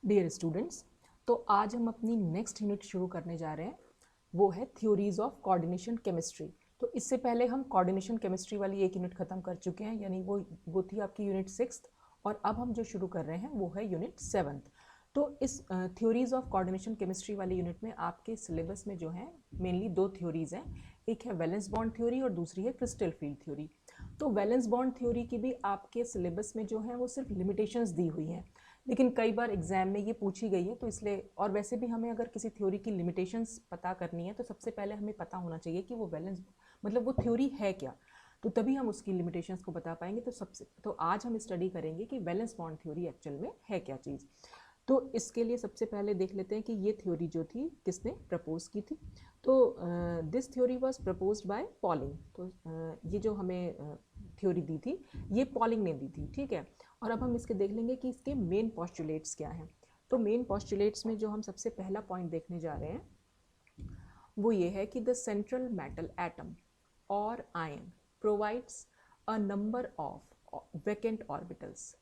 Dear students, तो आज हम अपनी नेक्स्ट यूनिट शुरू करने जा रहे हैं। वो है थ्योरीज ऑफ कोऑर्डिनेशन केमिस्ट्री। तो इससे पहले हम कोऑर्डिनेशन केमिस्ट्री वाली एक यूनिट खत्म कर चुके हैं, यानी वो थी आपकी यूनिट 6। और अब हम जो शुरू कर रहे हैं वो है यूनिट 7। तो इस थ्योरीज ऑफ कोऑर्डिनेशन केमिस्ट्री वाली यूनिट में आपके सिलेबस में जो है मेनली दो थ्योरीज हैं। एक है वैलेंस बॉन्ड थ्योरी और दूसरी है क्रिस्टल फील्ड थ्योरी। तो वैलेंस बॉन्ड थ्योरी की भी आपके सिलेबस में जो है वो सिर्फ लिमिटेशंस दी हुई हैं, लेकिन कई बार एग्जाम में ये पूछी गई है, तो इसलिए और वैसे भी हमें अगर किसी थ्योरी की लिमिटेशंस पता करनी है तो सबसे पहले हमें पता होना चाहिए कि वो वैलेंस मतलब वो थ्योरी है क्या, तो तभी हम उसकी लिमिटेशंस को बता पाएंगे। तो आज हम स्टडी करेंगे कि वैलेंस बॉन्ड थ्योरी एक्चुअल में है क्या चीज़। तो इसके लिए सबसे पहले देख लेते हैं कि ये थ्योरी जो थी किसने प्रपोज की थी। तो this theory was proposed by polling. तो ये जो हमें थ्योरी दी थी ये पॉलिंग ने दी थी, ठीक है। और अब हम इसके देख लेंगे कि इसके मेन पॉस्टुलेट्स क्या हैं। तो मेन पॉस्टुलेट्स में जो हम सबसे पहला पॉइंट देखने जा रहे हैं वो ये है कि द सेंट्रल मेटल एटम और ion provides a number of vacant orbitals.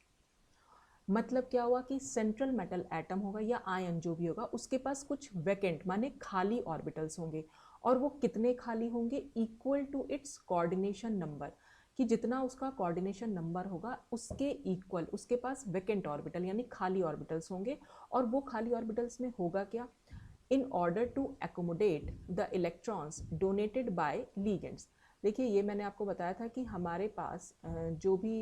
मतलब क्या हुआ कि सेंट्रल मेटल एटम होगा या आयन जो भी होगा उसके पास कुछ वैकेंट माने खाली ऑर्बिटल्स होंगे, और वो कितने खाली होंगे, equal to its coordination number, कि जितना उसका कोऑर्डिनेशन नंबर होगा उसके इक्वल उसके पास वैकेंट ऑर्बिटल यानी खाली ऑर्बिटल्स होंगे। और वो खाली ऑर्बिटल्स में होगा क्या, in order to accommodate the electrons donated by ligands. देखिए ये मैंने आपको बताया था कि हमारे पास जो भी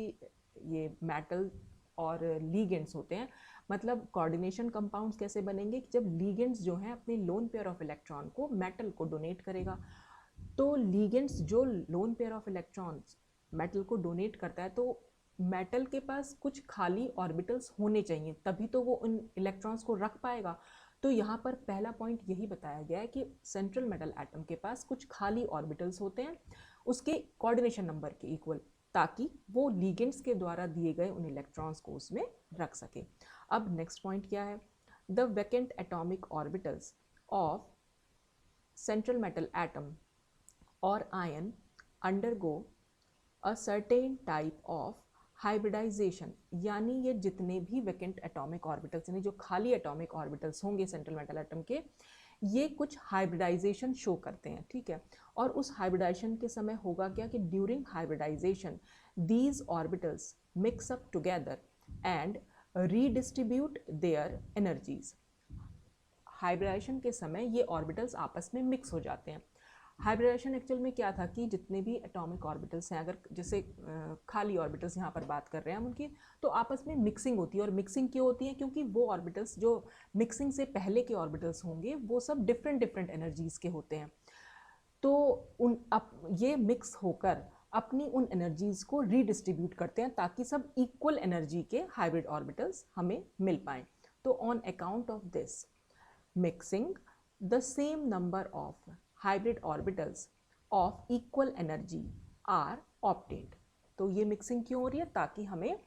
ये मेटल और लीगेंड्स होते हैं, मतलब कोऑर्डिनेशन कंपाउंड्स कैसे बनेंगे कि जब लीगेंड्स जो हैं अपने लोन पेयर ऑफ इलेक्ट्रॉन को मेटल को डोनेट करेगा। तो लीगेंड्स जो lone pair of electrons metal को डोनेट करता है, तो मेटल के पास कुछ खाली ऑर्बिटल्स होने चाहिए तभी तो वो उन इलेक्ट्रॉन्स को रख पाएगा। तो यहाँ पर पहला पॉइंट यही बताया गया है कि सेंट्रल मेटल एटम के पास कुछ खाली ऑर्बिटल्स होते हैं उसके कोऑर्डिनेशन नंबर के इक्वल, ताकि वो लीगेंड्स के द्वारा दिए गए उन इलेक्ट्रॉन्स को उसमें रख सके। अब नेक्स्ट पॉइंट क्या है, the vacant atomic orbitals of central metal atom और ion undergo a certain type of hybridisation. यानी ये जितने भी वैकेंट एटॉमिक ऑर्बिटल्स यानी जो खाली एटॉमिक ऑर्बिटल्स होंगे सेंट्रल मेटल एटम के, ये कुछ हाइब्रिडाइजेशन शो करते हैं, ठीक है। और उस हाइब्रिडाइजेशन के समय होगा क्या कि during hybridization these orbitals mix up together and redistribute their energies. Hybridization के समय ये ऑर्बिटल्स आपस में मिक्स हो जाते हैं। हाइब्रिडेशन एक्चुअल में क्या था कि जितने भी एटॉमिक ऑर्बिटल्स हैं, अगर जैसे खाली ऑर्बिटल्स यहाँ पर बात कर रहे हैं हम उनकी, तो आपस में मिक्सिंग होती है। और मिक्सिंग क्यों होती है, क्योंकि वो ऑर्बिटल्स जो मिक्सिंग से पहले के ऑर्बिटल्स होंगे वो सब डिफरेंट डिफरेंट एनर्जीज के होते हैं। तो ये मिक्स होकर अपनी उन एनर्जीज को रीडिस्ट्रीब्यूट करते हैं ताकि सब इक्वल एनर्जी के हाइब्रिड ऑर्बिटल्स हमें मिल पाएँ। तो on account of this mixing, the same number of hybrid orbitals of equal energy are obtained। तो ये मिक्सिंग क्यों हो रही है, ताकि हमें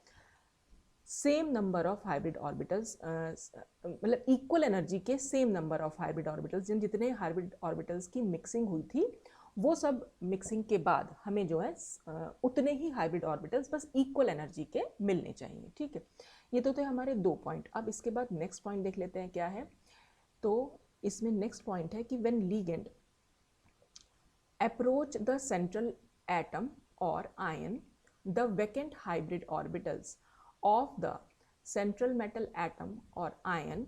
same number of hybrid orbitals मतलब इक्वल एनर्जी के same number of hybrid orbitals, जितने हाइब्रिड ऑर्बिटल्स की मिक्सिंग हुई थी वो सब मिक्सिंग के बाद हमें जो है उतने ही हाइब्रिड ऑर्बिटल्स बस इक्वल एनर्जी के मिलने चाहिए, ठीक है। ये तो थे हमारे दो पॉइंट। अब इसके बाद नेक्स्ट पॉइंट देख लेते हैं क्या है। तो इसमें नेक्स्ट पॉइंट है कि when ligand approach the central atom और ion the vacant hybrid orbitals of the central metal atom और ion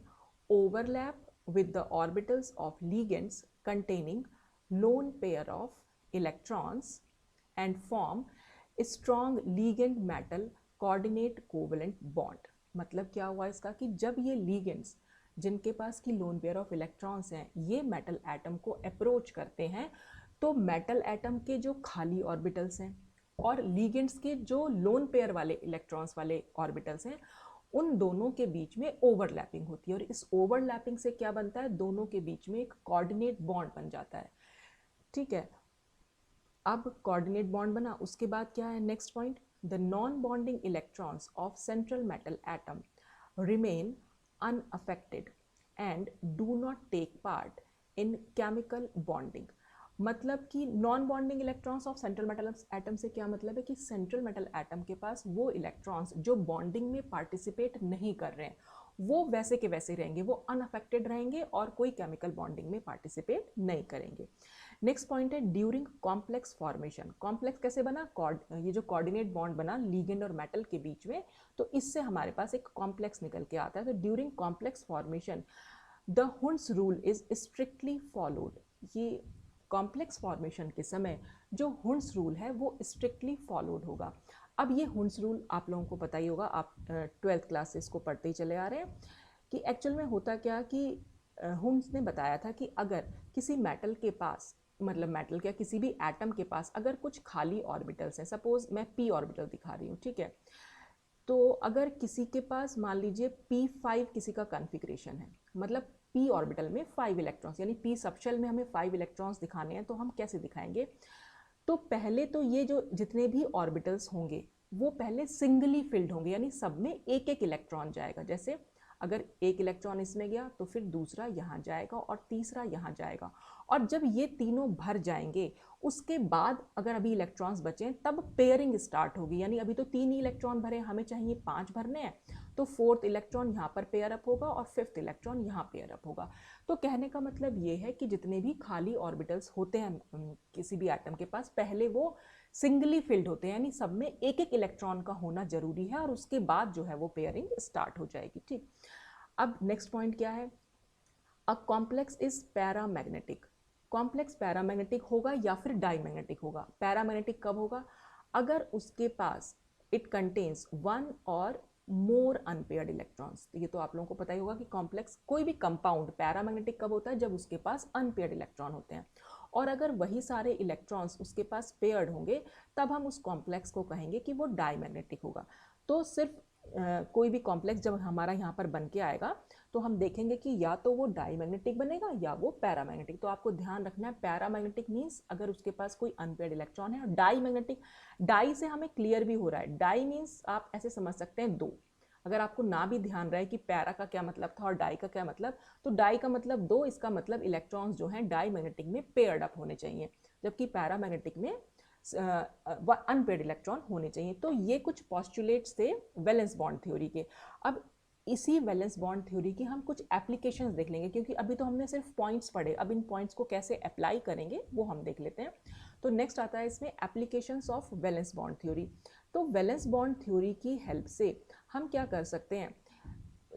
overlap with the orbitals of ligands containing lone pair of electrons and form a strong ligand metal coordinate covalent bond। मतलब क्या हुआ इसका कि जब ये ligands जिनके पास की लोन पेयर ऑफ इलेक्ट्रॉन्स हैं ये मेटल एटम को अप्रोच करते हैं, तो मेटल एटम के जो खाली ऑर्बिटल्स हैं और लीगेंड्स के जो लोन पेयर वाले इलेक्ट्रॉन्स वाले ऑर्बिटल्स हैं उन दोनों के बीच में ओवरलैपिंग होती है। और इस ओवरलैपिंग से क्या बनता है, दोनों के बीच में एक कोऑर्डिनेट बॉन्ड बन जाता है, ठीक है। अब कोऑर्डिनेट बॉन्ड बना, उसके बाद क्या है next point, the non bonding electrons of central metal atom remain unaffected and do not take part in chemical bonding. मतलब कि non bonding electrons of central metal atom से क्या मतलब है कि सेंट्रल मेटल एटम के पास वो इलेक्ट्रॉन्स जो बॉन्डिंग में पार्टिसिपेट नहीं कर रहे हैं वो वैसे के वैसे रहेंगे, वो अनअफेक्टेड रहेंगे और कोई केमिकल बॉन्डिंग में पार्टिसिपेट नहीं करेंगे। नेक्स्ट पॉइंट है ड्यूरिंग कॉम्प्लेक्स फॉर्मेशन। कॉम्प्लेक्स कैसे बना? ये जो कोऑर्डिनेट बॉन्ड बना लिगेंड और मेटल के बीच में, तो इससे हमारे पास एक कॉम्प्लेक्स निकल के आता है। तो during complex formation the Hund's rule is strictly followed. ये कॉम्प्लेक्स फॉर्मेशन के समय जो हुंड्स रूल है वो स्ट्रिक्टली फॉलोड होगा। अब ये हुंड्स रूल आप लोगों को पता ही होगा, आप 12th क्लास से इसको पढ़ते ही चले आ रहे हैं कि एक्चुअल में होता क्या कि हुंड्स ने बताया था कि अगर किसी मेटल के पास, मतलब मेटल क्या, किसी भी एटम के पास अगर कुछ खाली ऑर्बिटल्स हैं, सपोज मैं p ऑर्बिटल दिखा रही हूँ, ठीक है, तो अगर किसी के पास मान लीजिए p5 किसी का कॉन्फ़िगरेशन है, मतलब p ऑर्बिटल में 5 इलेक्ट्रॉन्स, यानी p सबशेल में हमें 5 इलेक्ट्रॉन्स दिखाने हैं, तो हम कैसे दिखाएंगे? तो पहले तो ये जो जितने भी ऑर्बिटल्स होंगे वो पहले सिंगली फिल्ड होंगे, यानी सब में एक एक इलेक्ट्रॉन जाएगा। जैसे अगर एक इलेक्ट्रॉन इसमें गया तो फिर दूसरा यहाँ जाएगा और तीसरा यहाँ जाएगा, और जब ये तीनों भर जाएंगे उसके बाद अगर अभी इलेक्ट्रॉन्स बचे तब पेयरिंग स्टार्ट होगी, यानी अभी तो 3 ही इलेक्ट्रॉन भरे, हमें चाहिए 5 भरने हैं, तो 4th इलेक्ट्रॉन यहाँ पर पेयर अप होगा और 5th इलेक्ट्रॉन यहाँ पेयर अप होगा। तो कहने का मतलब ये है कि जितने भी खाली ऑर्बिटल्स होते हैं किसी भी एटम के पास, पहले वो सिंगली फिल्ड होते हैं, यानी सब में एक एक इलेक्ट्रॉन का होना जरूरी है, और उसके बाद जो है वो पेयरिंग स्टार्ट हो जाएगी। ठीक, अब नेक्स्ट पॉइंट क्या है? A complex is paramagnetic. Complex paramagnetic होगा या फिर डाईमैग्नेटिक होगा। पैरामैग्नेटिक कब होगा? अगर उसके पास इट कंटेन्स 1 और मोर अनपेयर्ड इलेक्ट्रॉन्स। ये तो आप लोगों को पता ही होगा कि कॉम्प्लेक्स, कोई भी कंपाउंड पैरामैग्नेटिक कब होता है? जब उसके पास अनपेयर्ड इलेक्ट्रॉन होते हैं, और अगर वही सारे इलेक्ट्रॉन्स उसके पास पेयर्ड होंगे तब हम उस कॉम्प्लेक्स को कहेंगे कि वो डाईमैग्नेटिक होगा। तो सिर्फ कोई भी कॉम्प्लेक्स जब हमारा यहाँ पर बन के आएगा तो हम देखेंगे कि या तो वो डाईमैग्नेटिक बनेगा या वो पैरामैग्नेटिक। तो आपको ध्यान रखना है, पैरामैग्नेटिक मीन्स अगर उसके पास कोई अनपेयर्ड इलेक्ट्रॉन है, और डाईमैग्नेटिक, डाई से हमें क्लियर भी हो रहा है, डाई मीन्स आप ऐसे समझ सकते हैं 2। अगर आपको ना भी ध्यान रहे कि पैरा का क्या मतलब था और डाई का क्या मतलब, तो डाई का मतलब 2, इसका मतलब इलेक्ट्रॉन्स जो हैं डाईमैग्नेटिक में पेयर्ड अप होने चाहिए, जबकि पैरामैग्नेटिक में अनपेयर्ड इलेक्ट्रॉन होने चाहिए। तो ये कुछ पॉस्टुलेट्स थे वैलेंस बॉन्ड थ्योरी के। अब इसी वैलेंस बॉन्ड थ्योरी की हम कुछ एप्लीकेशंस देख लेंगे, क्योंकि अभी तो हमने सिर्फ पॉइंट्स पढ़े, अब इन पॉइंट्स को कैसे अप्लाई करेंगे वो हम देख लेते हैं। तो नेक्स्ट आता है इसमें applications of valence bond theory. तो वैलेंस बॉन्ड थ्योरी की हेल्प से हम क्या कर सकते हैं?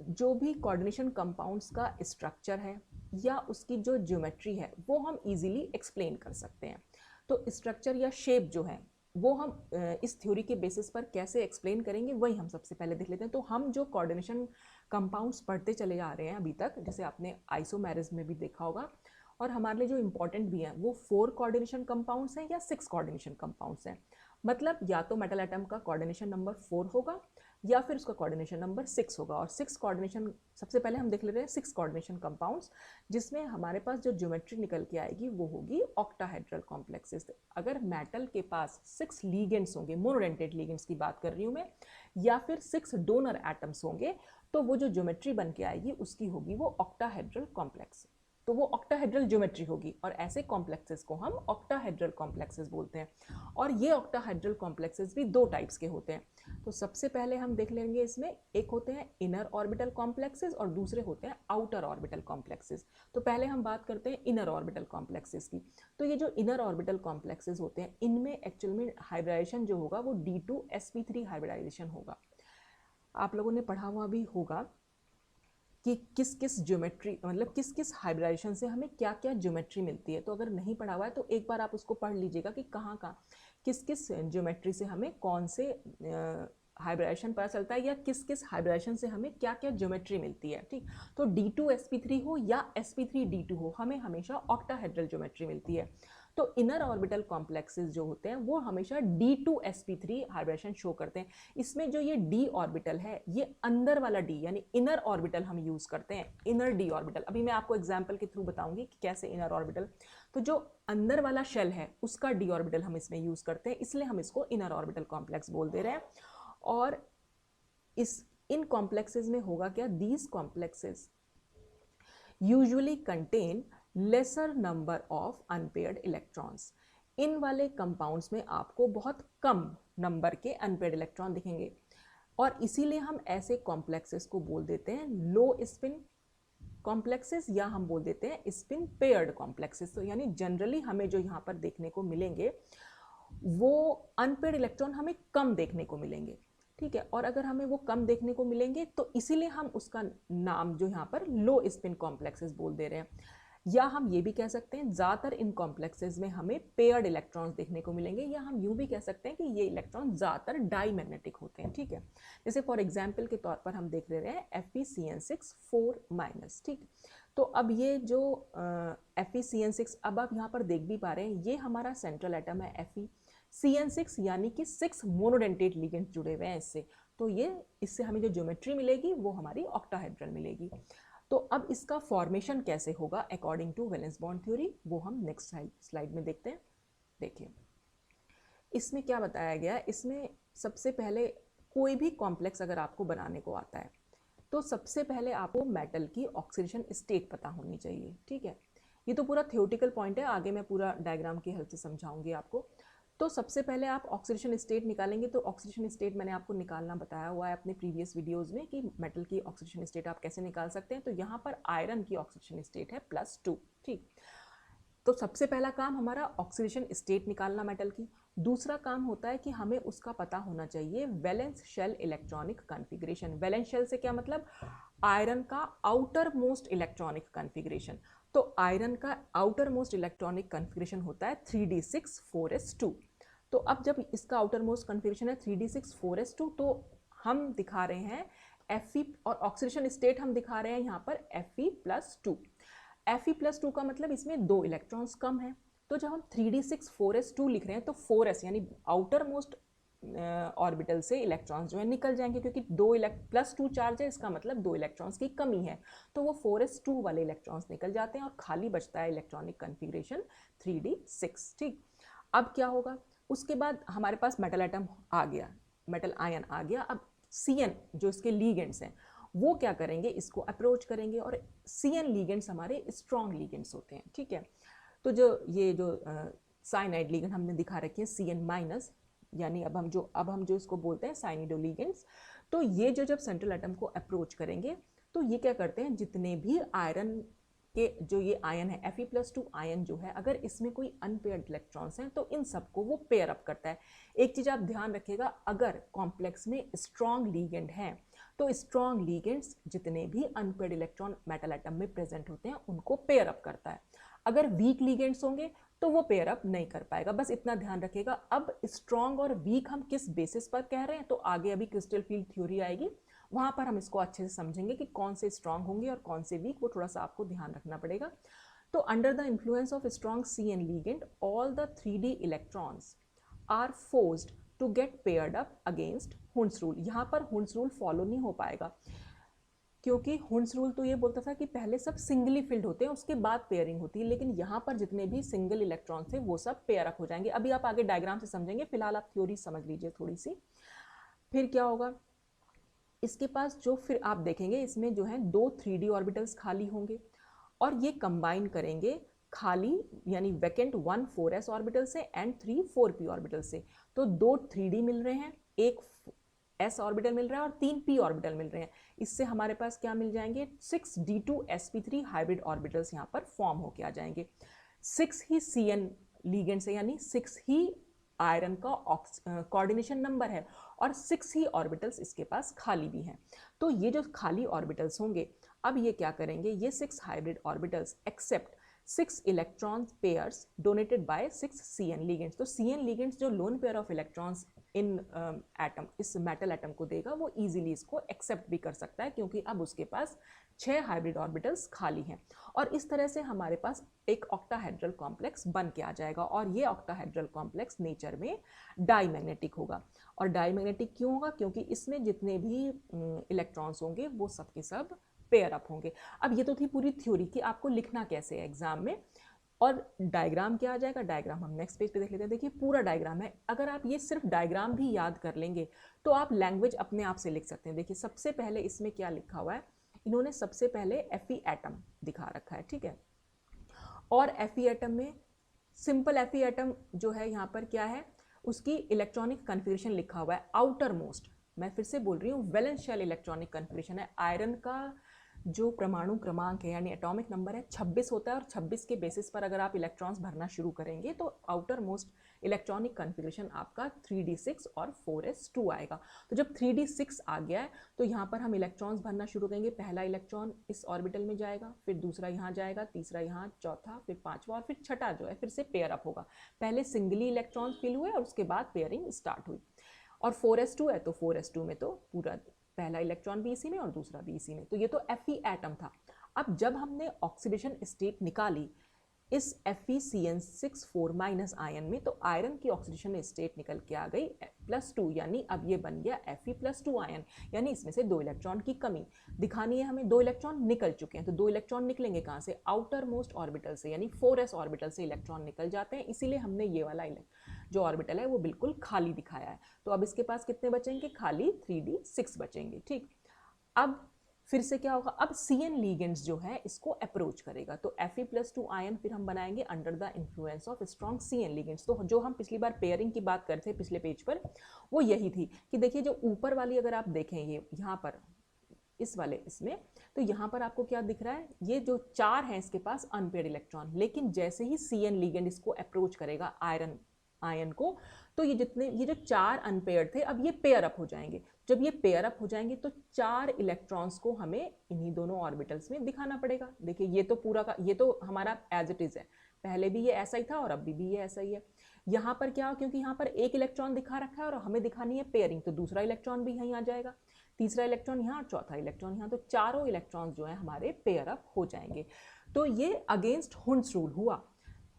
जो भी कोऑर्डिनेशन कंपाउंड्स का स्ट्रक्चर है या उसकी जो ज्योमेट्री है वो हम इजीली एक्सप्लेन कर सकते हैं। तो स्ट्रक्चर या शेप जो है वो हम इस थ्योरी के बेसिस पर कैसे एक्सप्लेन करेंगे वही हम सबसे पहले देख लेते हैं। तो हम जो कोऑर्डिनेशन कंपाउंड्स पढ़ते चले जा रहे हैं अभी तक, जैसे आपने आइसोमेरिज्म में भी देखा होगा, और हमारे लिए जो इंपॉर्टेंट भी हैं वो 4 कोऑर्डिनेशन कंपाउंड्स हैं या 6 कोऑर्डिनेशन कंपाउंड्स हैं। मतलब या तो मेटल एटम का कोऑर्डिनेशन नंबर 4 होगा या फिर उसका कोऑर्डिनेशन नंबर 6 होगा। और 6 कोऑर्डिनेशन, सबसे पहले हम देख लेते हैं 6 कोऑर्डिनेशन कंपाउंड्स, जिसमें हमारे पास जो ज्योमेट्री निकल के आएगी वो होगी ऑक्टाहेड्रल कॉम्प्लेक्सेस। अगर मेटल के पास 6 लीगेंड्स होंगे, मोनोडेंटेड लीगेंड्स की बात कर रही हूँ मैं, या फिर 6 डोनर एटम्स होंगे, तो वो जो ज्योमेट्री बन के आएगी उसकी होगी वो ऑक्टाहेड्रल कॉम्प्लेक्स। तो वो ऑक्टाहेड्रल ज्योमेट्री होगी, और ऐसे कॉम्प्लेक्सेस को हम ऑक्टाहेड्रल कॉम्प्लेक्सेस बोलते हैं। और ये ऑक्टाहेड्रल कॉम्प्लेक्सेस भी 2 टाइप्स के होते हैं। तो सबसे पहले हम देख लेंगे इसमें, एक होते हैं इनर ऑर्बिटल कॉम्प्लेक्सेस और दूसरे होते हैं आउटर ऑर्बिटल कॉम्प्लेक्सेस। तो पहले हम बात करते हैं इनर ऑर्बिटल कॉम्प्लेक्सेस की। तो ये जो इनर ऑर्बिटल कॉम्प्लेक्सेस होते हैं इनमें एक्चुअल में हाइब्रिडाइजेशन जो होगा वो D2sp3 हाइब्रिडाइजेशन होगा। आप लोगों ने पढ़ा हुआ भी होगा कि किस किस ज्योमेट्री, मतलब किस किस हाइब्रिडाइजेशन से हमें क्या क्या ज्योमेट्री मिलती है। तो अगर नहीं पढ़ा हुआ है तो एक बार आप उसको पढ़ लीजिएगा कि कहाँ कहाँ किस किस ज्योमेट्री से हमें कौन से हाइब्रिडाइजेशन पता चलता है, या किस किस हाइब्रिडाइजेशन से हमें क्या क्या ज्योमेट्री मिलती है। ठीक, तो D2sp3 हो या sp3D2 हो, हमें हमेशा ऑक्टाहेड्रल ज्योमेट्री मिलती है। तो इनर ऑर्बिटल कॉम्प्लेक्सेस जो होते हैं वो हमेशा D2sp3 हाइब्रिडेशन शो करते हैं। इसमें जो ये d ऑर्बिटल है, ये अंदर वाला d यानी इनर ऑर्बिटल हम यूज करते हैं, इनर d ऑर्बिटल। अभी मैं आपको एग्जांपल के थ्रू बताऊंगी कि कैसे इनर ऑर्बिटल। तो जो अंदर वाला शेल है उसका d ऑर्बिटल हम इसमें यूज करते हैं, इसलिए हम इसको इनर ऑर्बिटल कॉम्प्लेक्स बोल दे रहे हैं। और इन कॉम्प्लेक्सेस में होगा क्या? These complexes usually contain lesser number of unpaired electrons. इन वाले कंपाउंड्स में आपको बहुत कम नंबर के अनपेयर्ड इलेक्ट्रॉन दिखेंगे। और इसीलिए हम ऐसे कॉम्प्लेक्सेस को बोल देते हैं लो स्पिन कॉम्प्लेक्सेस, या हम बोल देते हैं स्पिन पेयर्ड कॉम्प्लेक्सेस। तो यानी जनरली हमें जो यहाँ पर देखने को मिलेंगे वो अनपेयर्ड इलेक्ट्रॉन हमें कम देखने को मिलेंगे, ठीक है। और अगर हमें वो कम देखने को मिलेंगे तो इसीलिए हम उसका नाम जो यहाँ पर लो स्पिन कॉम्प्लेक्सेस बोल दे रहे हैं। या हम ये भी कह सकते हैं ज़्यादातर इन कॉम्प्लेक्सेस में हमें पेयर्ड इलेक्ट्रॉन्स देखने को मिलेंगे, या हम यूँ भी कह सकते हैं कि ये इलेक्ट्रॉन ज़्यादातर डाई मैग्नेटिक होते हैं, ठीक है। जैसे फॉर एग्जाम्पल के तौर पर हम देख ले रहे हैं FeCN6 4-, ठीक। तो अब ये जो FeCN6, अब आप यहाँ पर देख भी पा रहे हैं, ये हमारा सेंट्रल एटम है FeCN6, यानी कि 6 मोनोडेंटेट लिगेंड जुड़े हुए हैं इससे। तो ये इससे हमें जो ज्योमेट्री मिलेगी वो हमारी ऑक्टाहेड्रल मिलेगी। तो अब इसका फॉर्मेशन कैसे होगा according to valence bond theory, वो हम नेक्स्ट स्लाइड में देखते हैं। देखिए इसमें क्या बताया गया है। इसमें सबसे पहले कोई भी कॉम्प्लेक्स अगर आपको बनाने को आता है तो सबसे पहले आपको मेटल की ऑक्सीडेशन स्टेट पता होनी चाहिए, ठीक है। ये तो पूरा थ्योरेटिकल पॉइंट है, आगे मैं पूरा डायग्राम की हेल्प से समझाऊंगी आपको। तो सबसे पहले आप ऑक्सीडेशन स्टेट निकालेंगे। तो ऑक्सीडेशन स्टेट मैंने आपको निकालना बताया हुआ है अपने प्रीवियस वीडियोस में कि मेटल की ऑक्सीडेशन स्टेट आप कैसे निकाल सकते हैं। तो यहाँ पर आयरन की ऑक्सीडेशन स्टेट है +2, ठीक। तो सबसे पहला काम हमारा ऑक्सीडेशन स्टेट निकालना मेटल की। दूसरा काम होता है कि हमें उसका पता होना चाहिए valence shell electronic configuration. Valence shell से क्या मतलब, आयरन का आउटर मोस्ट इलेक्ट्रॉनिक कॉन्फ़िगरेशन। तो आयरन का आउटर मोस्ट इलेक्ट्रॉनिक कॉन्फ़िगरेशन होता है 3d6 4s2। तो अब जब इसका आउटर मोस्ट कॉन्फ़िगरेशन है 3d6 4s2, तो हम दिखा रहे हैं Fe, और ऑक्सीडेशन स्टेट हम दिखा रहे हैं यहाँ पर Fe+2। Fe+2 का मतलब इसमें 2 इलेक्ट्रॉन्स कम है। तो जब हम 3d6 4s2 लिख रहे हैं तो 4s यानी आउटर मोस्ट ऑर्बिटल से इलेक्ट्रॉन्स जो है निकल जाएंगे, क्योंकि +2 चार्ज है, इसका मतलब 2 इलेक्ट्रॉन्स की कमी है। तो वो 4s2 वाले इलेक्ट्रॉन्स निकल जाते हैं और खाली बचता है इलेक्ट्रॉनिक कॉन्फ़िगरेशन 3d6, ठीक। अब क्या होगा, उसके बाद हमारे पास मेटल एटम आ गया, मेटल आयन आ गया। अब CN जो इसके लीगेंड्स हैं वो क्या करेंगे, इसको अप्रोच करेंगे, और CN लीगेंड्स हमारे स्ट्रॉन्ग लीगेंड्स होते हैं, ठीक है। तो जो ये जो साइनाइड लीगेंड हमने दिखा रखे हैं CN-, यानी अब हम जो इसको बोलते हैं साइनिडो लीगेंड्स। तो ये जो जब सेंट्रल एटम को अप्रोच करेंगे तो ये क्या करते हैं, जितने भी आयरन के जो ये आयन है Fe+2 आयन जो है, अगर इसमें कोई अनपेयर्ड इलेक्ट्रॉन्स हैं तो इन सबको वो पेयर अप करता है। एक चीज़ आप ध्यान रखिएगा, अगर कॉम्प्लेक्स में स्ट्रॉन्ग लीगेंड हैं तो स्ट्रॉन्ग लीगेंड्स जितने भी अनपेयर्ड इलेक्ट्रॉन मेटल एटम में प्रेजेंट होते हैं उनको पेयर अप करता है। अगर वीक लीगेंड्स होंगे तो वो पेयर अप नहीं कर पाएगा, बस इतना ध्यान रखिएगा। अब स्ट्रॉन्ग और वीक हम किस बेसिस पर कह रहे हैं, तो आगे अभी क्रिस्टल फील्ड थ्योरी आएगी, वहां पर हम इसको अच्छे से समझेंगे कि कौन से स्ट्रॉन्ग होंगे और कौन से वीक, वो थोड़ा सा आपको ध्यान रखना पड़ेगा। तो under the influence of strong CN ligand all the 3d electrons are forced to get paired up against Hund's rule. यहाँ पर हुंस रूल फॉलो नहीं हो पाएगा, क्योंकि हुंस रूल तो ये बोलता था कि पहले सब सिंगली फिल्ड होते हैं उसके बाद पेयरिंग होती है, लेकिन यहाँ पर जितने भी सिंगल इलेक्ट्रॉन थे वो सब पेयर अप हो जाएंगे। अभी आप आगे डायग्राम से समझेंगे, फिलहाल आप थ्योरी समझ लीजिए थोड़ी सी। फिर क्या होगा, इसके पास जो फिर आप देखेंगे इसमें जो है 2 3d ऑर्बिटल्स खाली होंगे, और ये कंबाइन करेंगे खाली यानी वैकेंट 1 4s ऑर्बिटल से एंड 3 4p ऑर्बिटल से। तो 2 3d मिल रहे हैं, एक s ऑर्बिटल मिल रहा है और 3 p ऑर्बिटल मिल रहे हैं। इससे हमारे पास क्या मिल जाएंगे, 6d2sp3 हाइब्रिड ऑर्बिटल्स यहाँ पर फॉर्म होके आ जाएंगे। 6 ही CN लीगेंड से, यानी 6 ही आयरन का कोऑर्डिनेशन नंबर है, और 6 ही ऑर्बिटल्स इसके पास खाली भी हैं। तो ये जो खाली ऑर्बिटल्स होंगे, अब ये क्या करेंगे, ये 6 hybrid orbitals accept 6 electron pairs donated by 6 CN ligands. तो CN लिगेंड्स जो lone pair of electrons in atom, इस मेटल एटम को देगा, वो इजीली इसको एक्सेप्ट भी कर सकता है, क्योंकि अब उसके पास 6 हाइब्रिड ऑर्बिटल्स खाली हैं। और इस तरह से हमारे पास एक ऑक्टाहेड्रल कॉम्प्लेक्स बन के आ जाएगा, और ये ऑक्टाहेड्रल कॉम्प्लेक्स नेचर में डाईमैग्नेटिक होगा। और डाईमैग्नेटिक क्यों होगा, क्योंकि इसमें जितने भी इलेक्ट्रॉन्स होंगे वो सब के सब पेयर अप होंगे। अब ये तो थी पूरी थ्योरी कि आपको लिखना कैसे है एग्जाम में, और डायग्राम क्या आ जाएगा, डायग्राम हम नेक्स्ट पेज पे देख लेते हैं। देखिए पूरा डायग्राम है, अगर आप ये सिर्फ डायग्राम भी याद कर लेंगे तो आप लैंग्वेज अपने आप से लिख सकते हैं। देखिए सबसे पहले इसमें क्या लिखा हुआ है, इन्होंने सबसे पहले Fe एटम दिखा रखा है, ठीक है। और Fe एटम में सिंपल Fe एटम जो है यहाँ पर क्या है, उसकी इलेक्ट्रॉनिक कन्फिगरेशन लिखा हुआ है आउटर मोस्ट। मैं फिर से बोल रही हूँ, वैलेंस शेल इलेक्ट्रॉनिक कन्फिगरेशन है। आयरन का जो परमाणु क्रमांक है यानी एटॉमिक नंबर है 26 होता है, और 26 के बेसिस पर अगर आप इलेक्ट्रॉन्स भरना शुरू करेंगे तो आउटर मोस्ट इलेक्ट्रॉनिक कन्फिगरेशन आपका 3d6 और 4s2 आएगा। तो जब 3d6 आ गया है तो यहाँ पर हम इलेक्ट्रॉन्स भरना शुरू करेंगे। पहला इलेक्ट्रॉन इस ऑर्बिटल में जाएगा, फिर दूसरा यहाँ जाएगा, तीसरा यहाँ, चौथा, फिर पांचवा, और फिर छठा जो है फिर से पेयर अप होगा। पहले सिंगली इलेक्ट्रॉन्स फिल हुए और उसके बाद पेयरिंग स्टार्ट हुई। और 4s2 है तो 4s2 में तो पूरा पहला इलेक्ट्रॉन भी इसी में और दूसरा भी इसी में। तो ये तो Fe एटम था। अब जब हमने ऑक्सीडेशन स्टेट निकाली इस FeCN6 आयन में, तो आयरन की ऑक्सीडेशन स्टेट निकल के आ गई +2, यानी अब ये बन गया Fe+2 आयन, यानी इसमें से 2 इलेक्ट्रॉन की कमी दिखानी है हमें। 2 इलेक्ट्रॉन निकल चुके हैं, तो 2 इलेक्ट्रॉन निकलेंगे कहाँ से? आउटर मोस्ट ऑर्बिटल से, यानी 4s ऑर्बिटल से इलेक्ट्रॉन निकल जाते हैं। इसीलिए हमने ये वाला जो ऑर्बिटल है वो बिल्कुल खाली दिखाया है। तो अब इसके पास कितने बचेंगे? खाली 3d6 बचेंगे। ठीक, अब फिर से क्या होगा? अब CN लिगेंड्स जो है इसको अप्रोच करेगा, तो Fe+2 आयन फिर हम बनाएंगे under the influence of strong CN ligands. तो जो हम पिछली बार पेयरिंग की बात करते थे पिछले पेज पर, वो यही थी कि देखिए जो ऊपर वाली अगर आप देखें ये यहाँ पर इस वाले इसमें, तो यहाँ पर आपको क्या दिख रहा है? ये जो 4 हैं इसके पास अनपेयर्ड इलेक्ट्रॉन, लेकिन जैसे ही CN लिगेंड इसको अप्रोच करेगा आयन को, तो ये जो 4 अनपेयर्ड थे अब ये पेयर अप हो जाएंगे। जब ये पेयर अप हो जाएंगे तो 4 इलेक्ट्रॉन्स को हमें इन्हीं दोनों ऑर्बिटल्स में दिखाना पड़ेगा। देखिए ये तो पूरा का ये तो हमारा एज इट इज है, पहले भी ये ऐसा ही था और अभी भी ये ऐसा ही है। यहाँ पर क्या हो, क्योंकि यहाँ पर एक इलेक्ट्रॉन दिखा रखा है और हमें दिखानी है पेयरिंग, तो दूसरा इलेक्ट्रॉन भी यहीं आ जाएगा, तीसरा इलेक्ट्रॉन यहाँ, चौथा इलेक्ट्रॉन यहाँ, तो चारों इलेक्ट्रॉन्स जो है हमारे पेयर अप हो जाएंगे। तो ये अगेंस्ट हुंड्स रूल हुआ।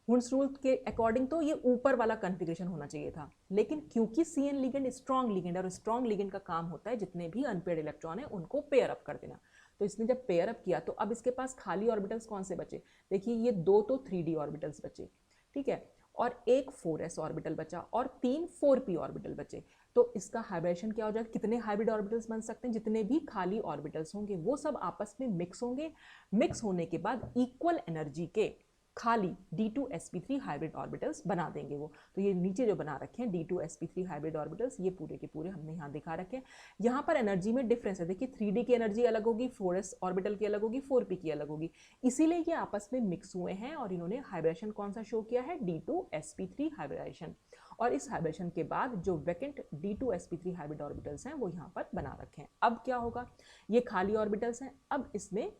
हुंड्स रूल के अकॉर्डिंग तो ये ऊपर वाला कॉन्फ़िगरेशन होना चाहिए था, लेकिन क्योंकि CN लिगेंड स्ट्रॉन्ग लिगेंड है और स्ट्रॉन्ग लिगेंड का काम होता है जितने भी अनपेयर्ड इलेक्ट्रॉन है उनको पेयर अप कर देना, तो इसने जब पेयर अप किया तो अब इसके पास खाली ऑर्बिटल्स कौन से बचे? देखिए ये 2 तो 3d ऑर्बिटल्स बचे, ठीक है, और एक 4s ऑर्बिटल बचा और 3 4p ऑर्बिटल बचे। तो इसका हाइब्रिडेशन क्या हो जाएगा? कितने हाइब्रिड ऑर्बिटल्स बन सकते हैं? जितने भी खाली ऑर्बिटल्स होंगे वो सब आपस में मिक्स होंगे। मिक्स होने के बाद इक्वल एनर्जी के खाली D2sp3 हाइब्रिड ऑर्बिटल्स बना देंगे वो। तो ये नीचे जो बना रखे हैं D2sp3 हाइब्रिड ऑर्बिटल्स, ये पूरे के पूरे हमने यहाँ दिखा रखे हैं। यहाँ पर एनर्जी में डिफरेंस है, देखिए 3d की एनर्जी अलग होगी, 4s ऑर्बिटल की अलग होगी, 4p की अलग होगी, इसीलिए ये आपस में मिक्स हुए हैं और इन्होंने हाइब्रिडेशन कौन सा शो किया है? D2sp3 hybridisation. और इस हाइब्रिडेशन के बाद जो वैकेंट D2sp3 हाइब्रिड ऑर्बिटल्स हैं वो यहाँ पर बना रखे हैं। अब क्या होगा? ये खाली ऑर्बिटल्स हैं, अब इसमें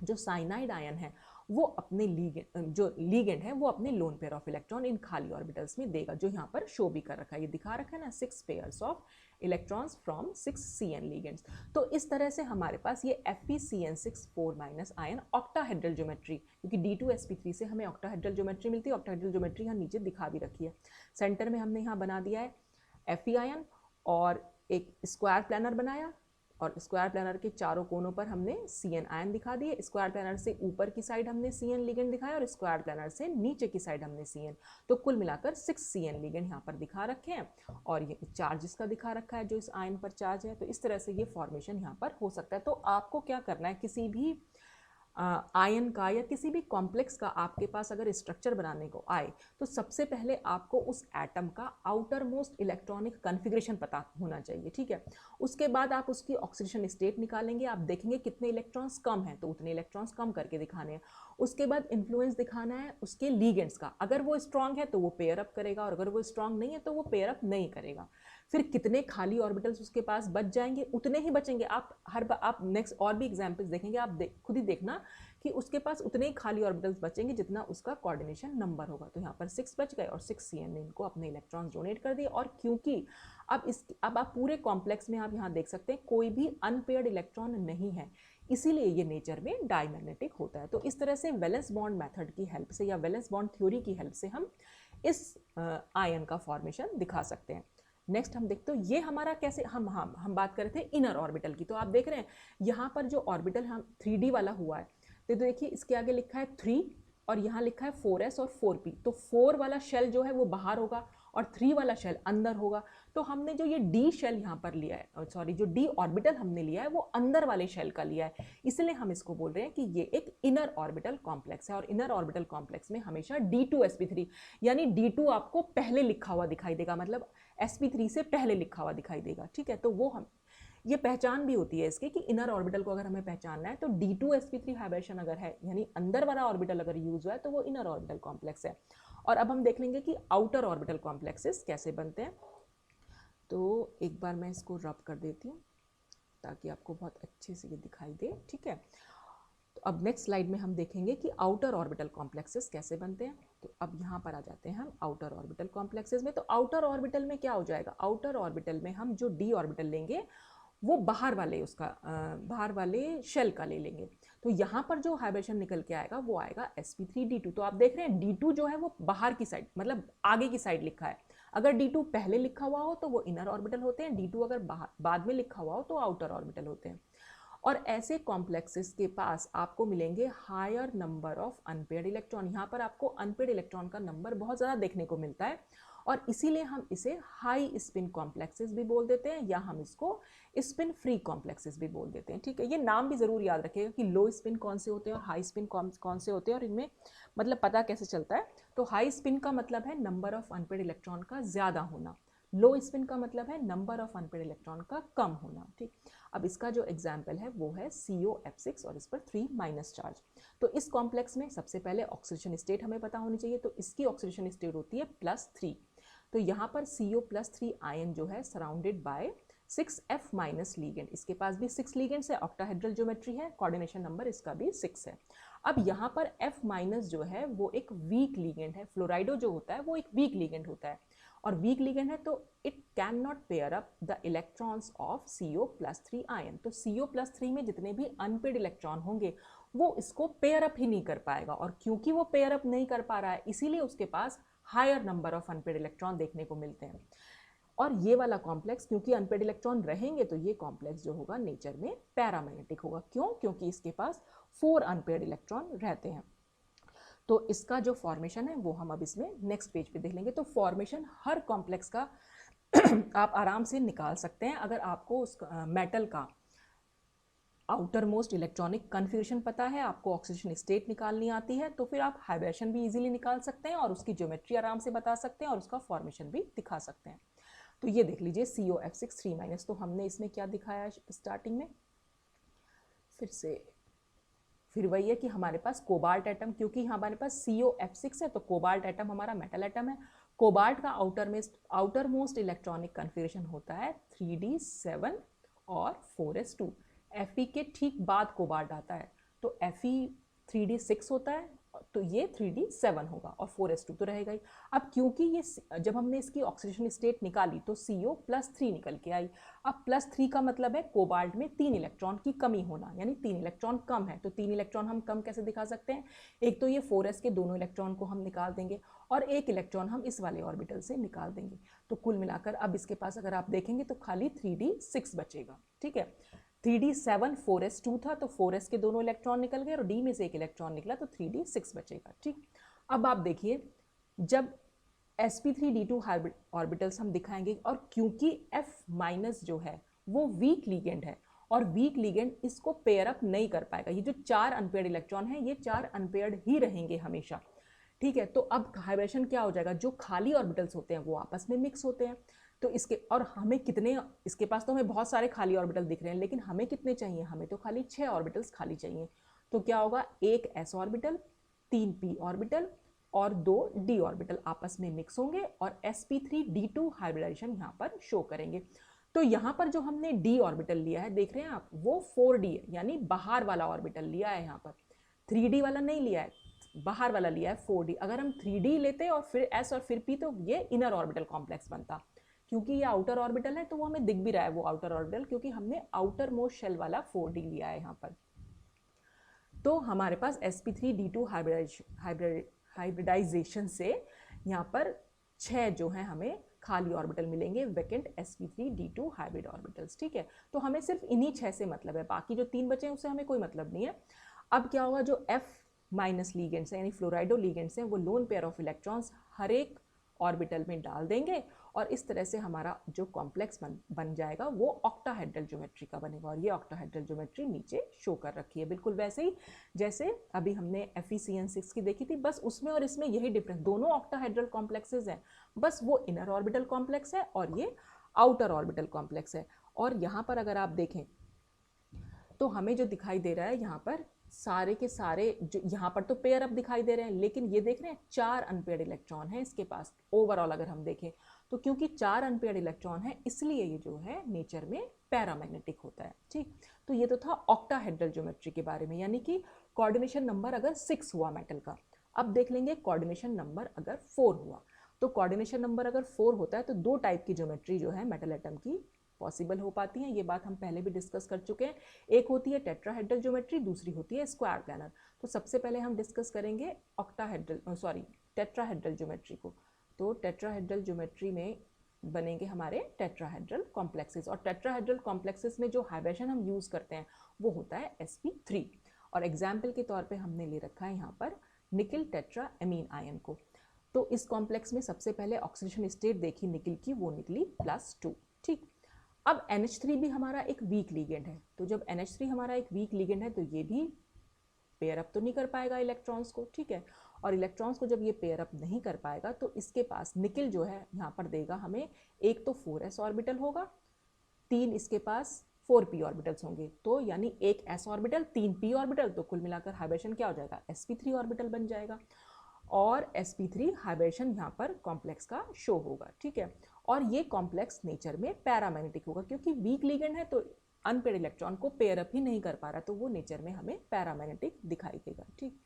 जो साइनाइड आयन है वो अपने लीगेंड है वो अपने loan pair of electron in खाली ऑर्बिटल्स में देगा, जो यहाँ पर शो भी कर रखा है, ये दिखा रखा है ना, 6 pairs of electrons from 6 CN ligands. तो इस तरह से हमारे पास ये FeCN6 आयन ऑक्टाहेड्रल ज्योमेट्री, क्योंकि D2sp3 से हमें ऑक्टाहेड्रल ज्योमेट्री मिलती है, ऑक्टाहेड्रल ज्योमेट्री यहाँ नीचे दिखा भी रखी है। सेंटर में हमने यहाँ बना दिया है Fe आयन और एक स्क्वायर प्लानर बनाया, और स्क्वायर प्लानर के चारों कोनों पर हमने CN आयन दिखा दिए। स्क्वायर प्लानर से ऊपर की साइड हमने CN लिगेंड दिखाया और स्क्वायर प्लानर से नीचे की साइड हमने CN, तो कुल मिलाकर 6 CN लिगेंड यहाँ पर दिखा रखे हैं। और ये चार्ज इसका दिखा रखा है जो इस आयन पर चार्ज है, तो इस तरह से ये फॉर्मेशन यहाँ पर हो सकता है। तो आपको क्या करना है, किसी भी आयन का या किसी भी कॉम्प्लेक्स का आपके पास अगर स्ट्रक्चर बनाने को आए तो सबसे पहले आपको उस एटम का आउटर मोस्ट इलेक्ट्रॉनिक कन्फिग्रेशन पता होना चाहिए, ठीक है। उसके बाद आप उसकी ऑक्सीडेशन स्टेट निकालेंगे, आप देखेंगे कितने इलेक्ट्रॉन्स कम हैं तो उतने इलेक्ट्रॉन्स कम करके दिखाने हैं। उसके बाद इन्फ्लुएंस दिखाना है उसके लीगेंड्स का, अगर वो स्ट्रांग है तो वो पेयर अप करेगा और अगर वो स्ट्रांग नहीं है तो वो पेयर अप नहीं करेगा। फिर कितने खाली ऑर्बिटल्स उसके पास बच जाएंगे, उतने ही बचेंगे। आप नेक्स्ट और भी एग्जांपल्स देखेंगे, आप खुद ही देखना कि उसके पास उतने ही खाली ऑर्बिटल्स बचेंगे जितना उसका कोऑर्डिनेशन नंबर होगा। तो यहाँ पर 6 बच गए और 6 CN ने इनको अपने इलेक्ट्रॉन्स डोनेट कर दिए। और क्योंकि अब आप पूरे कॉम्प्लेक्स में आप यहाँ देख सकते हैं कोई भी अनपेयर्ड इलेक्ट्रॉन नहीं है, इसीलिए ये नेचर में डायमैग्नेटिक होता है। तो इस तरह से वैलेंस बॉन्ड मेथड की हेल्प से या वैलेंस बॉन्ड थ्योरी की हेल्प से हम इस आयन का फॉर्मेशन दिखा सकते हैं। नेक्स्ट हम देखते हो ये हमारा कैसे हम बात कर रहे थे इनर ऑर्बिटल की। तो आप देख रहे हैं यहाँ पर जो ऑर्बिटल हम 3D वाला हुआ है, तो देखिए इसके आगे लिखा है 3 और यहाँ लिखा है 4s और 4p। तो 4 वाला शेल जो है वो बाहर होगा और 3 वाला शेल अंदर होगा। तो हमने जो ये डी शेल यहाँ पर लिया है, सॉरी जो डी ऑर्बिटल हमने लिया है वो अंदर वाले शेल का लिया है, इसलिए हम इसको बोल रहे हैं कि ये एक इनर ऑर्बिटल कॉम्प्लेक्स है। और इनर ऑर्बिटल कॉम्प्लेक्स में हमेशा D2sp3 यानी D2 आपको पहले लिखा हुआ दिखाई देगा, मतलब sp3 से पहले लिखा हुआ दिखाई देगा। ठीक है, तो वो हम ये पहचान भी होती है इसकी कि इनर ऑर्बिटल को अगर हमें पहचानना है तो D2sp3 हाइब्रिडेशन अगर है यानी अंदर वाला ऑर्बिटल अगर यूज हुआ है तो वो इनर ऑर्बिटल कॉम्प्लेक्स है। और अब हम देख लेंगे कि आउटर ऑर्बिटल कॉम्प्लेक्सेस कैसे बनते हैं। तो एक बार मैं इसको रब कर देती हूँ ताकि आपको बहुत अच्छे से ये दिखाई दे। ठीक है, तो अब नेक्स्ट स्लाइड में हम देखेंगे कि आउटर ऑर्बिटल कॉम्प्लेक्सेस कैसे बनते हैं। तो अब यहाँ पर आ जाते हैं हम आउटर ऑर्बिटल कॉम्प्लेक्सेस में। तो आउटर ऑर्बिटल में क्या हो जाएगा, आउटर ऑर्बिटल में हम जो डी ऑर्बिटल लेंगे वो बाहर वाले शेल का ले लेंगे। तो यहाँ पर जो हाइब्रिडेशन निकल के आएगा वो आएगा sp3d2। तो आप देख रहे हैं d2 जो है वो बाहर की साइड मतलब आगे की साइड लिखा है। अगर d2 पहले लिखा हुआ हो तो वो इनर ऑर्बिटल होते हैं, d2 अगर बाद में लिखा हुआ हो तो आउटर ऑर्बिटल होते हैं। और ऐसे कॉम्प्लेक्सेस के पास आपको मिलेंगे higher number of unpaired electron. यहाँ पर आपको अनपेयर्ड इलेक्ट्रॉन का नंबर बहुत ज़्यादा देखने को मिलता है और इसीलिए हम इसे हाई स्पिन कॉम्प्लेक्सेस भी बोल देते हैं या हम इसको स्पिन फ्री कॉम्प्लेक्सेस भी बोल देते हैं। ठीक है, ये नाम भी ज़रूर याद रखिएगा कि लो स्पिन कौन से होते हैं और हाई स्पिन कौन से होते हैं और इनमें मतलब पता कैसे चलता है। तो हाई स्पिन का मतलब है नंबर ऑफ अनपेयर्ड इलेक्ट्रॉन का ज़्यादा होना, लो स्पिन का मतलब है नंबर ऑफ अनपेयर्ड इलेक्ट्रॉन का कम होना। ठीक, अब इसका जो एग्जाम्पल है वो है COF6 और इस पर 3- चार्ज। तो इस कॉम्प्लेक्स में सबसे पहले ऑक्सीडेशन स्टेट हमें पता होनी चाहिए, तो इसकी ऑक्सीडेशन स्टेट होती है +3। तो यहाँ पर CO+3 आयन जो है सराउंडेड बाय 6F- लीगेंड, इसके पास भी 6 लीगेंड्स है, ऑक्टाहेड्रल ज्योमेट्री है, कोऑर्डिनेशन नंबर इसका भी 6 है। अब यहाँ पर F- जो है वो एक वीक लीगेंड है, फ्लोराइडो जो होता है वो एक वीक लीगेंड होता है और वीक लीगेंड है तो it can not pair up the electrons of CO+3 ion. तो CO+3 में जितने भी अनपेयर्ड इलेक्ट्रॉन होंगे वो इसको पेयर अप ही नहीं कर पाएगा और क्योंकि वो पेयर अप नहीं कर पा रहा है इसीलिए उसके पास higher number of unpaired electron देखने को मिलते हैं। और ये वाला कॉम्प्लेक्स क्योंकि अनपेयर्ड इलेक्ट्रॉन रहेंगे तो ये कॉम्प्लेक्स जो होगा नेचर में पैरामैग्नेटिक होगा। क्यों? क्योंकि इसके पास 4 अनपेयर्ड इलेक्ट्रॉन रहते हैं। तो इसका जो फॉर्मेशन है वो हम अब इसमें नेक्स्ट पेज पे देख लेंगे। तो फॉर्मेशन हर कॉम्प्लेक्स का आप आराम से निकाल सकते हैं अगर आपको उस मेटल का आउटर मोस्ट इलेक्ट्रॉनिक कन्फिग्रेशन पता है, आपको ऑक्सीडेशन स्टेट निकालनी आती है, तो फिर आप हाइब्रिडेशन भी इजीली निकाल सकते हैं और उसकी ज्योमेट्री आराम से बता सकते हैं और उसका फॉर्मेशन भी दिखा सकते हैं। तो ये देख लीजिए COF6 3-, तो हमने इसमें क्या दिखाया स्टार्टिंग में, फिर वही है कि हमारे पास कोबाल्ट एटम, क्योंकि हमारे पास COF6 है तो कोबाल्ट एटम हमारा मेटल एटम है। कोबाल्ट का आउटर मोस्ट इलेक्ट्रॉनिक कन्फिग्रेशन होता है 3d7 और 4s2। Fe के ठीक बाद कोबाल्ट आता है तो Fe 3d6 होता है तो ये 3d7 होगा और 4s2 तो रहेगा ही। अब क्योंकि ये जब हमने इसकी ऑक्सीडेशन स्टेट निकाली तो CO+3 निकल के आई। अब +3 का मतलब है कोबाल्ट में 3 इलेक्ट्रॉन की कमी होना, यानी 3 इलेक्ट्रॉन कम है। तो 3 इलेक्ट्रॉन हम कम कैसे दिखा सकते हैं, एक तो ये 4s के दोनों इलेक्ट्रॉन को हम निकाल देंगे और एक इलेक्ट्रॉन हम इस वाले ऑर्बिटल से निकाल देंगे। तो कुल मिलाकर अब इसके पास अगर आप देखेंगे तो खाली 3d6 बचेगा। ठीक है, 3d7 4s2 था तो 4s के दोनों इलेक्ट्रॉन निकल गए और d में से एक इलेक्ट्रॉन निकला तो 3d6 बचेगा। ठीक, अब आप देखिए जब sp3d2 ऑर्बिटल्स हम दिखाएंगे और क्योंकि F- जो है वो वीक लीगेंड है और वीक लीगेंड इसको पेयर अप नहीं कर पाएगा, ये जो 4 अनपेयर्ड इलेक्ट्रॉन है ये 4 अनपेयर्ड ही रहेंगे हमेशा। ठीक है, तो अब हाइब्रिडेशन क्या हो जाएगा, जो खाली ऑर्बिटल्स होते हैं वो आपस में मिक्स होते हैं। तो इसके और हमें कितने, इसके पास तो हमें बहुत सारे खाली ऑर्बिटल दिख रहे हैं लेकिन हमें कितने चाहिए, हमें तो खाली 6 ऑर्बिटल्स खाली चाहिए। तो क्या होगा, एक s ऑर्बिटल, 3 p ऑर्बिटल और 2 d ऑर्बिटल आपस में मिक्स होंगे और sp3d2 हाइब्रिडाइजेशन यहाँ पर शो करेंगे। तो यहाँ पर जो हमने d ऑर्बिटल लिया है देख रहे हैं आप, वो 4d है यानी बाहर वाला ऑर्बिटल लिया है, यहाँ पर 3d वाला नहीं लिया है, बाहर वाला लिया है 4d। अगर हम 3d लेते और फिर s और फिर p तो ये इनर ऑर्बिटल कॉम्प्लेक्स बनता। क्योंकि ये आउटर ऑर्बिटल है तो वो हमें दिख भी रहा है वो आउटर ऑर्बिटल, क्योंकि हमने आउटर मोस्ट शेल वाला 4d लिया है यहाँ पर। तो हमारे पास sp3d2 हाइब्रिडाइजेशन से यहाँ पर 6 जो है हमें खाली ऑर्बिटल मिलेंगे, वैकेंट sp3d2 हाइब्रिड ऑर्बिटल्स। ठीक है, तो हमें सिर्फ इन्हीं 6 से मतलब है, बाकी जो 3 बचे हैं उससे हमें कोई मतलब नहीं है। अब क्या होगा, जो F- लीगेंड्स हैं यानी फ्लोराइडो लीगेंड्स हैं वो लोन पेयर ऑफ इलेक्ट्रॉन्स हर एक ऑर्बिटल में डाल देंगे और इस तरह से हमारा जो कॉम्प्लेक्स बन जाएगा वो ऑक्टाहेड्रल ज्योमेट्री का बनेगा। और ये ऑक्टाहेड्रल ज्योमेट्री नीचे शो कर रखी है, बिल्कुल वैसे ही जैसे अभी हमने FeCN6 की देखी थी, बस उसमें और इसमें यही डिफरेंस, दोनों ऑक्टाहेड्रल कॉम्प्लेक्सेस हैं, बस वो इनर ऑर्बिटल कॉम्प्लेक्स है और ये आउटर ऑर्बिटल कॉम्प्लेक्स है। और यहाँ पर अगर आप देखें तो हमें जो दिखाई दे रहा है यहाँ पर सारे के सारे, जो यहाँ पर तो पेयर अप दिखाई दे रहे हैं, लेकिन ये देख रहे हैं 4 अनपेयर्ड इलेक्ट्रॉन है इसके पास ओवरऑल अगर हम देखें तो। क्योंकि 4 अनपेयर्ड इलेक्ट्रॉन है इसलिए ये जो है नेचर में पैरामैग्नेटिक होता है। ठीक, तो ये तो था ऑक्टाहेड्रल ज्योमेट्री के बारे में, यानी कि कोऑर्डिनेशन नंबर अगर 6 हुआ मेटल का। अब देख लेंगे कोऑर्डिनेशन नंबर अगर 4 हुआ। तो कोऑर्डिनेशन नंबर अगर 4 होता है तो 2 टाइप की ज्योमेट्री जो है मेटल एटम की पॉसिबल हो पाती हैं। ये बात हम पहले भी डिस्कस कर चुके हैं। एक होती है टेट्राहेड्रल ज्योमेट्री, दूसरी होती है स्क्वायर प्लानर। तो सबसे पहले हम डिस्कस करेंगे टेट्राहेड्रल ज्योमेट्री को। तो टेट्राहेड्रल ज्योमेट्री में बनेंगे हमारे टेट्राहेड्रल कॉम्प्लेक्सेस, और टेट्राहेड्रल कॉम्प्लेक्सेस में जो हाइब्रिडेशन हम यूज करते हैं वो होता है sp3। और एग्जाम्पल के तौर पर हमने ले रखा है यहाँ पर निकिल टेट्रा एमीन आयन को। तो इस कॉम्प्लेक्स में सबसे पहले ऑक्सीडेशन स्टेट देखी निकिल की, वो निकली +2। ठीक, अब NH3 भी हमारा एक वीक लिगेंड है। तो जब NH3 हमारा एक वीक लिगेंड है तो ये भी पेयर अप तो नहीं कर पाएगा इलेक्ट्रॉन्स को। ठीक है, और इलेक्ट्रॉन्स को जब ये पेयर अप नहीं कर पाएगा तो इसके पास निकिल जो है यहाँ पर देगा हमें, एक तो 4s ऑर्बिटल होगा, 3 इसके पास 4p ऑर्बिटल्स होंगे, तो यानी एक s ऑर्बिटल 3p ऑर्बिटल, तो कुल मिलाकर हाइब्रिडेशन क्या हो जाएगा, sp3 ऑर्बिटल बन जाएगा। और sp3 हाइब्रिडेशन यहाँ पर कॉम्प्लेक्स का शो होगा। ठीक है, और ये कॉम्प्लेक्स नेचर में पैरामैग्नेटिक होगा, क्योंकि वीक लिगेंड है तो अनपेयर्ड इलेक्ट्रॉन को पेयर अप ही नहीं कर पा रहा, तो वो नेचर में हमें पैरामैग्नेटिक दिखाई देगा। ठीक,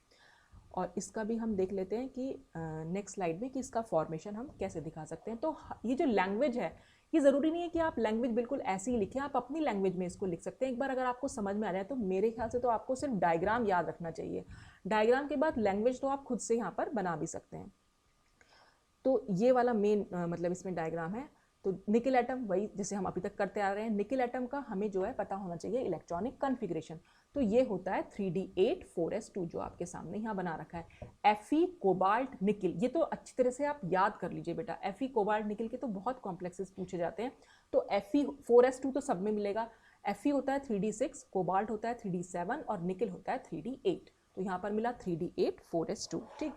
और इसका भी हम देख लेते हैं कि नेक्स्ट स्लाइड में कि इसका फॉर्मेशन हम कैसे दिखा सकते हैं। तो ये जो लैंग्वेज है, ये ज़रूरी नहीं है कि आप लैंग्वेज बिल्कुल ऐसी ही लिखें, आप अपनी लैंग्वेज में इसको लिख सकते हैं। एक बार अगर आपको समझ में आ जाए तो मेरे ख्याल से तो आपको सिर्फ डायग्राम याद रखना चाहिए, डायग्राम के बाद लैंग्वेज तो आप खुद से यहाँ पर बना भी सकते हैं। तो ये वाला मेन मतलब इसमें डायग्राम है। तो निकिल एटम वही जैसे हम अभी तक करते आ रहे हैं, निकिल एटम का हमें जो है पता होना चाहिए इलेक्ट्रॉनिक कॉन्फ़िगरेशन। तो ये होता है 3d8 4s2 जो आपके सामने यहाँ बना रखा है। Fe कोबाल्ट निकिल, ये तो अच्छी तरह से आप याद कर लीजिए बेटा। Fe कोबाल्ट निकिल के तो बहुत कॉम्प्लेक्सेस पूछे जाते हैं। तो Fe 4s2 तो सब में मिलेगा। Fe होता है 3d6, कोबाल्ट होता है 3d7 और निकिल होता है 3d8। तो यहाँ पर मिला 3d8 4s2। ठीक,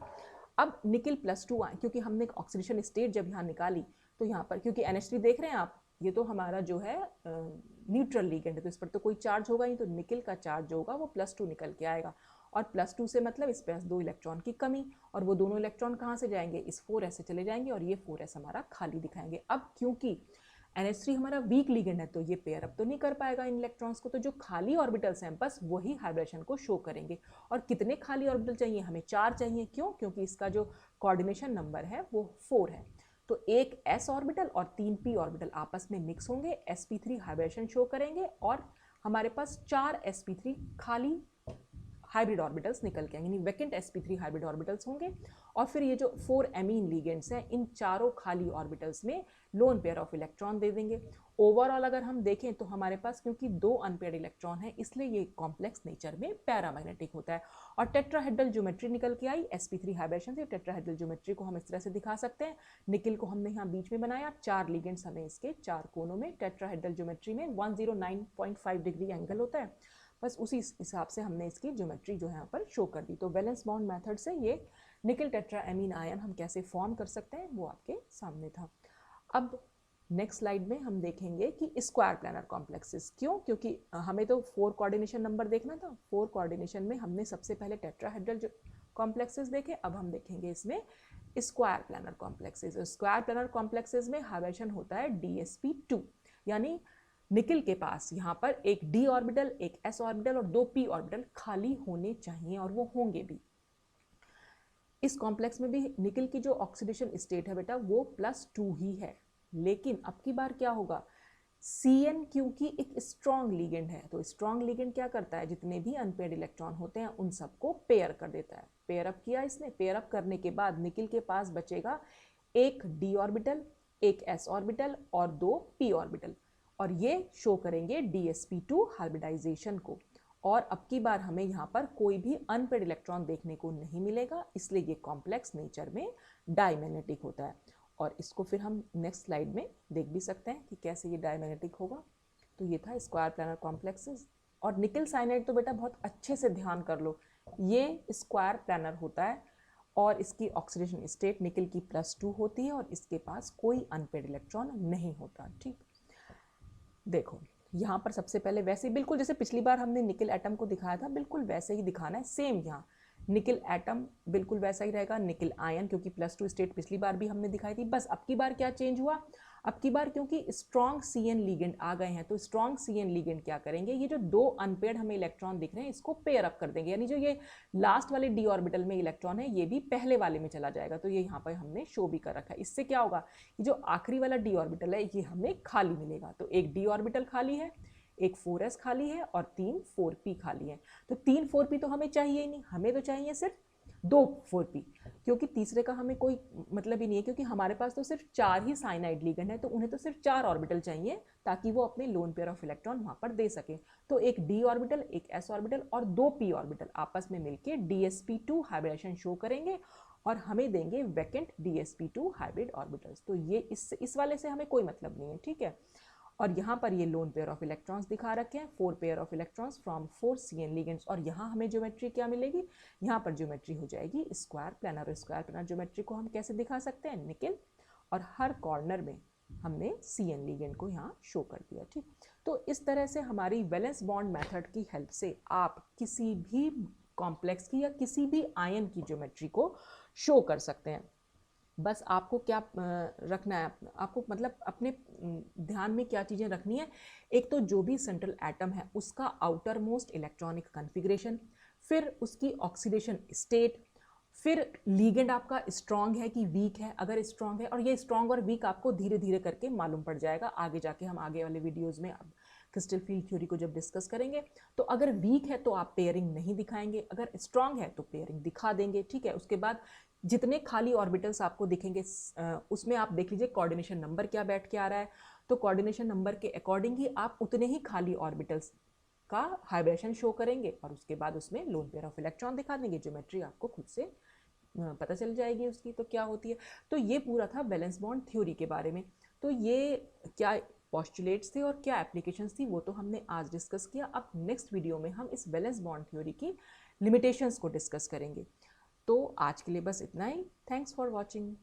अब निकिल +2 आए, क्योंकि हमने ऑक्सीडेशन स्टेट जब यहाँ निकाली तो यहाँ पर क्योंकि NH3 देख रहे हैं आप, ये तो हमारा जो है न्यूट्रल लिगेंड है, तो इस पर तो कोई चार्ज होगा ही, तो निकिल का चार्ज जो होगा वो +2 निकल के आएगा। और +2 से मतलब इस पर 2 इलेक्ट्रॉन की कमी, और वो दोनों इलेक्ट्रॉन कहाँ से जाएंगे, इस 4s से चले जाएंगे, और ये 4s हमारा खाली दिखाएंगे। अब क्योंकि NH3 हमारा वीक लिगेंड है तो ये पेयर अप तो नहीं कर पाएगा इन इलेक्ट्रॉन्स को, तो जो खाली ऑर्बिटल्स हैं बस वही हाइब्रिडेशन को शो करेंगे। और कितने खाली ऑर्बिटल चाहिए, हमें 4 चाहिए। क्यों, क्योंकि इसका जो कोऑर्डिनेशन नंबर है वो 4 है। तो एक s ऑर्बिटल और 3p ऑर्बिटल आपस में मिक्स होंगे, sp3 हाइब्रिडेशन शो करेंगे, और हमारे पास 4 sp3 खाली हाइब्रिड ऑर्बिटल्स निकल के आएंगे, यानी वैकेंट sp3 हाइब्रिड ऑर्बिटल्स होंगे। और फिर ये जो 4 एमीन लिगेंड्स हैं, इन चारों खाली ऑर्बिटल्स में लोन पेयर ऑफ इलेक्ट्रॉन दे देंगे। ओवरऑल अगर हम देखें तो हमारे पास क्योंकि 2 अनपेयर्ड इलेक्ट्रॉन है इसलिए ये कॉम्प्लेक्स नेचर में पैरामैग्नेटिक होता है। और टेट्राहेड्रल ज्योमेट्री निकल के आई sp3 हाइब्रिडेशन से। टेट्राहेड्रल ज्योमेट्री को हम इस तरह से दिखा सकते हैं, निकिल को हमने यहाँ बीच में बनाया, 4 लिगेंड्स हमें इसके 4 कोनों में। टेट्राहेड्रल ज्योमेट्री में 109.5 डिग्री एंगल होता है, बस उसी हिसाब से हमने इसकी ज्योमेट्री जो है यहाँ पर शो कर दी। तो वैलेंस बॉन्ड मेथड से ये निकिल टेट्रा एमीन आयन हम कैसे फॉर्म कर सकते हैं वो आपके सामने था। अब नेक्स्ट स्लाइड में हम देखेंगे कि स्क्वायर प्लानर कॉम्प्लेक्सेस क्यों, क्योंकि हमें तो 4 कोऑर्डिनेशन नंबर देखना था। 4 कोऑर्डिनेशन में हमने सबसे पहले टेट्राहेड्रल कॉम्प्लेक्सेस देखे, अब हम देखेंगे इसमें square planar complexes. Square planar complexes में हाइब्रिडेशन होता है dsp2, यानी निकिल के पास यहाँ पर एक d ऑर्बिटल, एक s ऑर्बिटल और 2 p ऑर्बिटल खाली होने चाहिए, और वो होंगे भी। इस कॉम्प्लेक्स में भी निकिल की जो ऑक्सीडेशन स्टेट है बेटा वो +2 ही है, लेकिन अब की बार क्या होगा, Cn क्योंकि एक स्ट्रॉन्ग लिगेंड है, तो स्ट्रॉन्ग लिगेंड क्या करता है, जितने भी अनपेयर्ड इलेक्ट्रॉन होते हैं उन सबको पेयर कर देता है। पेयर अप किया इसने, पेयर अप करने के बाद निकिल के पास बचेगा एक d ऑर्बिटल, एक s ऑर्बिटल और 2 p ऑर्बिटल, और ये शो करेंगे dsp2 हाइब्रिडाइजेशन को। और अब की बार हमें यहाँ पर कोई भी अनपेयर्ड इलेक्ट्रॉन देखने को नहीं मिलेगा, इसलिए ये कॉम्प्लेक्स नेचर में डायमैग्नेटिक होता है। और इसको फिर हम नेक्स्ट स्लाइड में देख भी सकते हैं कि कैसे ये डायमैग्नेटिक होगा। तो ये था स्क्वायर प्लानर कॉम्प्लेक्सेस। और निकल साइनाइड तो बेटा बहुत अच्छे से ध्यान कर लो, ये स्क्वायर प्लानर होता है और इसकी ऑक्सीडेशन स्टेट निकल की +2 होती है और इसके पास कोई अनपेड इलेक्ट्रॉन नहीं होता। ठीक, देखो यहाँ पर सबसे पहले वैसे बिल्कुल जैसे पिछली बार हमने निकल एटम को दिखाया था, बिल्कुल वैसे ही दिखाना है। सेम यहाँ निकल एटम बिल्कुल वैसा ही रहेगा, निकल आयन क्योंकि +2 स्टेट पिछली बार भी हमने दिखाई थी। बस अब की बार क्या चेंज हुआ, अब की बार क्योंकि स्ट्रॉन्ग CN लिगेंड आ गए हैं, तो स्ट्रॉन्ग CN लिगेंड क्या करेंगे, ये जो 2 अनपेयर्ड हमें इलेक्ट्रॉन दिख रहे हैं इसको पेयर अप कर देंगे, यानी जो ये लास्ट वाले d ऑर्बिटल में इलेक्ट्रॉन है ये भी पहले वाले में चला जाएगा। तो ये यहाँ पर हमने शो भी कर रखा है। इससे क्या होगा, ये जो आखिरी वाला d ऑर्बिटल है ये हमें खाली मिलेगा। तो एक d ऑर्बिटल खाली है, एक 4s खाली है और 3 4p खाली है। तो 3 4p तो हमें चाहिए ही नहीं, हमें तो चाहिए सिर्फ 2 4p, क्योंकि तीसरे का हमें कोई मतलब ही नहीं है, क्योंकि हमारे पास तो सिर्फ 4 ही साइनाइड लिगेंड है, तो उन्हें तो सिर्फ 4 ऑर्बिटल चाहिए ताकि वो अपने लोन पेयर ऑफ इलेक्ट्रॉन वहां पर दे सके। तो एक d ऑर्बिटल, एक s ऑर्बिटल और 2 p ऑर्बिटल आपस में मिलके dsp2 हाइब्रिडेशन शो करेंगे और हमें देंगे वैकेंट dsp2 हाइब्रिड ऑर्बिटल्स। तो ये इस वाले से हमें कोई मतलब नहीं है, ठीक है। और यहाँ पर ये लोन पेयर ऑफ इलेक्ट्रॉन्स दिखा रखे हैं, 4 pair of electrons from 4 CN ligands. और यहाँ हमें ज्योमेट्री क्या मिलेगी, यहाँ पर ज्योमेट्री हो जाएगी स्क्वायर प्लानर। और स्क्वायर प्लानर ज्योमेट्री को हम कैसे दिखा सकते हैं, निकल और हर कॉर्नर में हमने CN लिगेंड को यहाँ शो कर दिया। ठीक, तो इस तरह से हमारी वैलेंस बॉन्ड मेथड की हेल्प से आप किसी भी कॉम्प्लेक्स की या किसी भी आयन की ज्योमेट्री को शो कर सकते हैं। बस आपको क्या रखना है, आपको मतलब अपने ध्यान में क्या चीज़ें रखनी है, एक तो जो भी सेंट्रल एटम है उसका आउटर मोस्ट इलेक्ट्रॉनिक कन्फिग्रेशन, फिर उसकी ऑक्सीडेशन स्टेट, फिर लीगेंड आपका स्ट्रॉन्ग है कि वीक है। अगर स्ट्रॉन्ग है, और ये स्ट्रॉन्ग और वीक आपको धीरे धीरे करके मालूम पड़ जाएगा आगे जाके, हम आगे वाले वीडियोज़ में क्रिस्टल फील्ड थ्योरी को जब डिस्कस करेंगे। तो अगर वीक है तो आप पेयरिंग नहीं दिखाएंगे, अगर स्ट्रॉन्ग है तो पेयरिंग दिखा देंगे, ठीक है। उसके बाद जितने खाली ऑर्बिटल्स आपको दिखेंगे उसमें आप देख लीजिए कोऑर्डिनेशन नंबर क्या बैठ के आ रहा है, तो कोऑर्डिनेशन नंबर के अकॉर्डिंग ही आप उतने ही खाली ऑर्बिटल्स का हाइब्रिडेशन शो करेंगे और उसके बाद उसमें लोन पेयर ऑफ इलेक्ट्रॉन दिखा देंगे। ज्योमेट्री आपको खुद से पता चल जाएगी उसकी तो क्या होती है। तो ये पूरा था वैलेंस बॉन्ड थ्योरी के बारे में। तो ये क्या पोस्टुलेट्स थे और क्या एप्लीकेशंस थी वो तो हमने आज डिस्कस किया। अब नेक्स्ट वीडियो में हम इस वैलेंस बॉन्ड थ्योरी की लिमिटेशंस को डिस्कस करेंगे। तो आज के लिए बस इतना ही। Thanks for watching.